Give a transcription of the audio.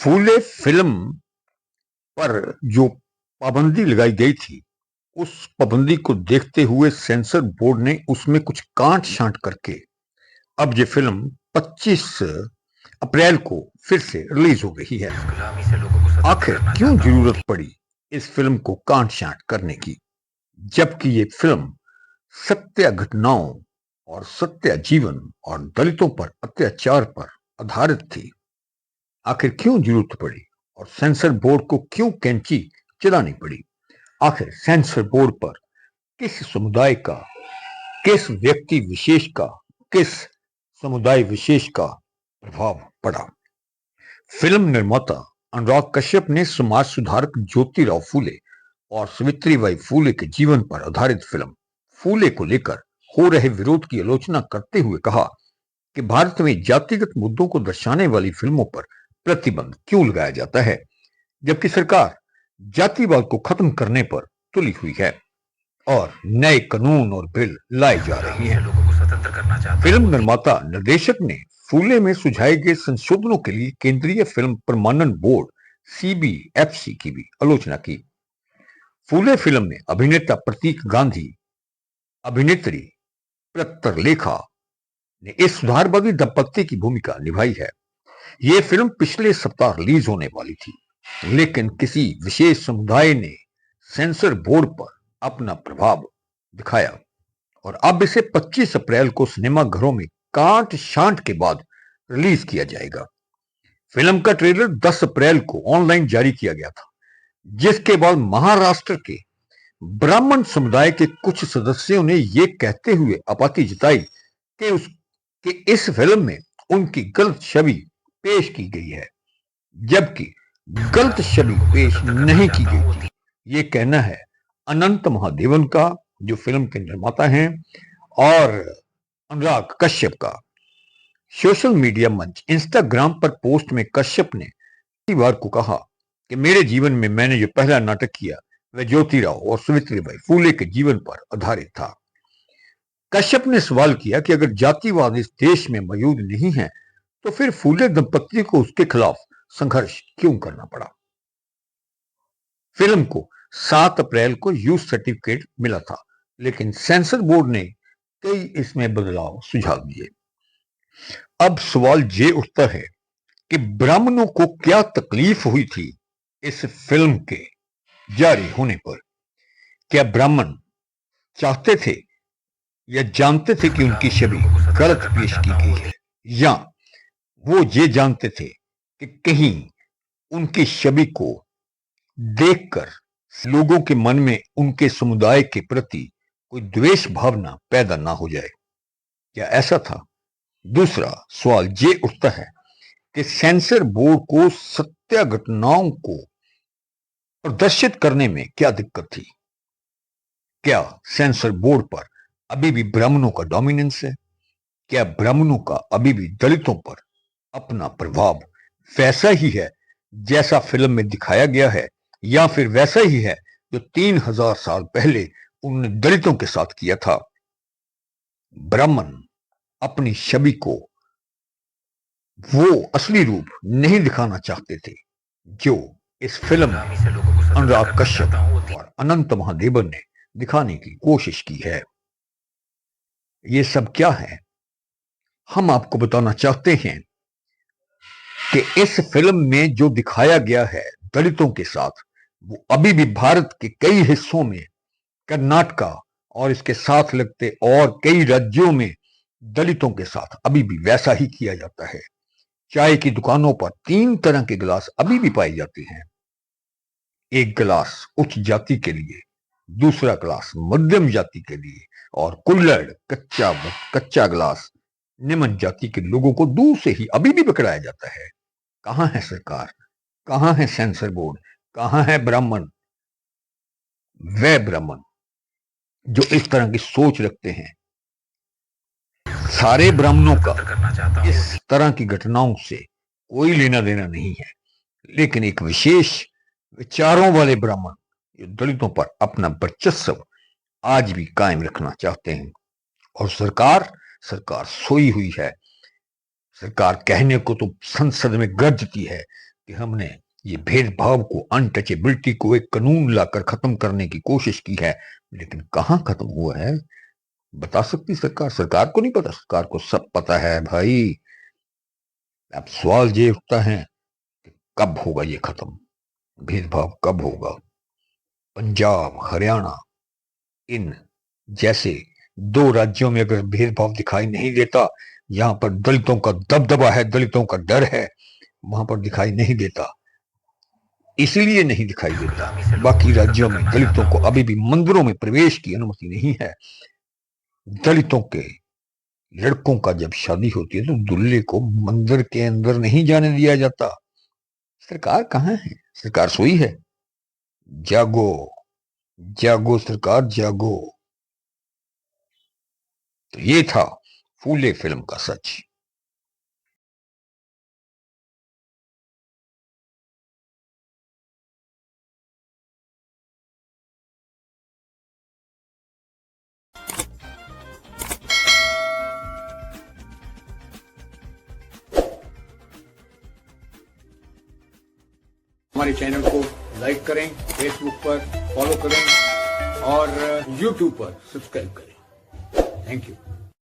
फूले film पर जो पाबंदी लगाई गई थी, उस पाबंदी को देखते हुए सेंसर बोर्ड ने उसमें कुछ कांट-छांट करके अब ये फिल्म 25 अप्रैल को फिर से रिलीज हो गई है। आखिर क्यों जरूरत पड़ी इस फिल्म को कांट-छांट करने की, जबकि ये फिल्म सत्य घटनाओं और सत्य जीवन और दलितों पर अत्याचार पर आधारित थी। आखिर क्यों जरूरत पड़ी और सेंसर बोर्ड को क्यों कैंची चलानी पड़ी? आखिर सेंसर बोर्ड पर किस समुदाय का, किस व्यक्ति विशेष का, किस समुदाय विशेष का प्रभाव पड़ा? फिल्म निर्माता अनुराग कश्यप ने समाज सुधारक ज्योतिराव फूले और सावित्रीबाई फूले के जीवन पर आधारित फिल्म फूले को लेकर हो रहे विरोध की आलोचना करते हुए कहा कि भारत में जातिगत मुद्दों को दर्शाने वाली फिल्मों पर प्रतिबंध क्यों लगाया जाता है, जबकि सरकार जातिवाद को खत्म करने पर तुली हुई है और नए कानून और बिल लाई जा रही हैं। फिल्म निर्माता निर्देशक ने फूले में सुझाए गए संशोधनों के लिए केंद्रीय फिल्म प्रमाणन बोर्ड सीबीएफसी की भी आलोचना की। फूले फिल्म में अभिनेता प्रतीक गांधी, अभिनेत्री प्रत्यलेखा ने इस सुधारवादी दंपत्ति की भूमिका निभाई है। यह फिल्म पिछले सप्ताह रिलीज होने वाली थी, लेकिन किसी विशेष समुदाय ने सेंसर बोर्ड पर अपना प्रभाव दिखाया और अब इसे 25 अप्रैल को सिनेमा घरों में कांट छांट के बाद रिलीज किया जाएगा। फिल्म का ट्रेलर 10 अप्रैल को ऑनलाइन जारी किया गया था, जिसके बाद महाराष्ट्र के ब्राह्मण समुदाय के कुछ सदस्यों ने यह कहते हुए आपत्ति जताई कि इस फिल्म में उनकी गलत छवि पेश की गई है, जबकि गलत छवि पेश नहीं की गई थी। ये कहना है अनंत महादेवन का, जो फिल्म के निर्माता हैं, और अनुराग कश्यप का। सोशल मीडिया मंच इंस्टाग्राम पर पोस्ट में कश्यप ने शनिवार को कहा कि मेरे जीवन में मैंने जो पहला नाटक किया वह ज्योतिराव और सावित्रीबाई फूले के जीवन पर आधारित था। कश्यप ने सवाल किया कि अगर जातिवाद इस देश में मौजूद नहीं है तो फिर फूले दंपत्ति को उसके खिलाफ संघर्ष क्यों करना पड़ा? फिल्म को 7 अप्रैल को यूथ सर्टिफिकेट मिला था, लेकिन सेंसर बोर्ड ने कई इसमें बदलाव सुझाव दिए। अब सवाल ये उठता है कि ब्राह्मणों को क्या तकलीफ हुई थी इस फिल्म के जारी होने पर? क्या ब्राह्मण चाहते थे या जानते थे कि उनकी छवि गलत पेश की गई है, या वो ये जानते थे कि कहीं उनकी छवि को देखकर लोगों के मन में उनके समुदाय के प्रति कोई द्वेष भावना पैदा ना हो जाए? क्या ऐसा था? दूसरा सवाल ये उठता है कि सेंसर बोर्ड को सत्य घटनाओं को प्रदर्शित करने में क्या दिक्कत थी? क्या सेंसर बोर्ड पर अभी भी ब्राह्मणों का डोमिनेंस है? क्या ब्राह्मणों का अभी भी दलितों पर अपना प्रभाव वैसा ही है जैसा फिल्म में दिखाया गया है, या फिर वैसा ही है जो 3000 साल पहले उन्होंने दलितों के साथ किया था? ब्राह्मण अपनी छवि को वो असली रूप नहीं दिखाना चाहते थे जो इस फिल्म में अनुराग कश्यप और अनंत महादेवन ने दिखाने की कोशिश की है। ये सब क्या है? हम आपको बताना चाहते हैं कि इस फिल्म में जो दिखाया गया है दलितों के साथ, वो अभी भी भारत के कई हिस्सों में, कर्नाटका और इसके साथ लगते और कई राज्यों में दलितों के साथ अभी भी वैसा ही किया जाता है। चाय की दुकानों पर 3 तरह के गिलास अभी भी पाए जाते हैं। एक गिलास उच्च जाति के लिए, दूसरा गिलास मध्यम जाति के लिए, और कुल्हड़ कच्चा गिलास निम्न जाति के लोगों को दूर से ही अभी भी पकड़ाया जाता है। कहां है सरकार? कहां है सेंसर बोर्ड? कहां है ब्राह्मण? वह ब्राह्मण जो इस तरह की सोच रखते हैं। सारे ब्राह्मणों का इस तरह की घटनाओं से कोई लेना देना नहीं है, लेकिन एक विशेष विचारों वाले ब्राह्मण जो दलितों पर अपना वर्चस्व आज भी कायम रखना चाहते हैं। और सरकार सोई हुई है। सरकार कहने को तो संसद में गरजती है कि हमने ये भेदभाव को, अनटचेबिलिटी को एक कानून लाकर खत्म करने की कोशिश की है, लेकिन कहां खत्म हुआ है बता सकती सरकार? सरकार को नहीं पता, सरकार को सब पता है भाई। अब सवाल ये उठता है कि कब होगा ये खत्म, भेदभाव कब होगा? पंजाब, हरियाणा, इन जैसे दो राज्यों में अगर भेदभाव दिखाई नहीं देता, यहां पर दलितों का दबदबा है, दलितों का डर है, वहां पर दिखाई नहीं देता, इसलिए नहीं दिखाई देता। बाकी राज्यों में दलितों को अभी भी मंदिरों में प्रवेश की अनुमति नहीं है। दलितों के लड़कों का जब शादी होती है तो दूल्हे को मंदिर के अंदर नहीं जाने दिया जाता। सरकार कहां है? सरकार सोई है। जागो, जागो सरकार, जागो। तो ये था फूले फिल्म का सच। हमारे चैनल को लाइक करें, फेसबुक पर फॉलो करें और यूट्यूब पर सब्सक्राइब करें। Thank you.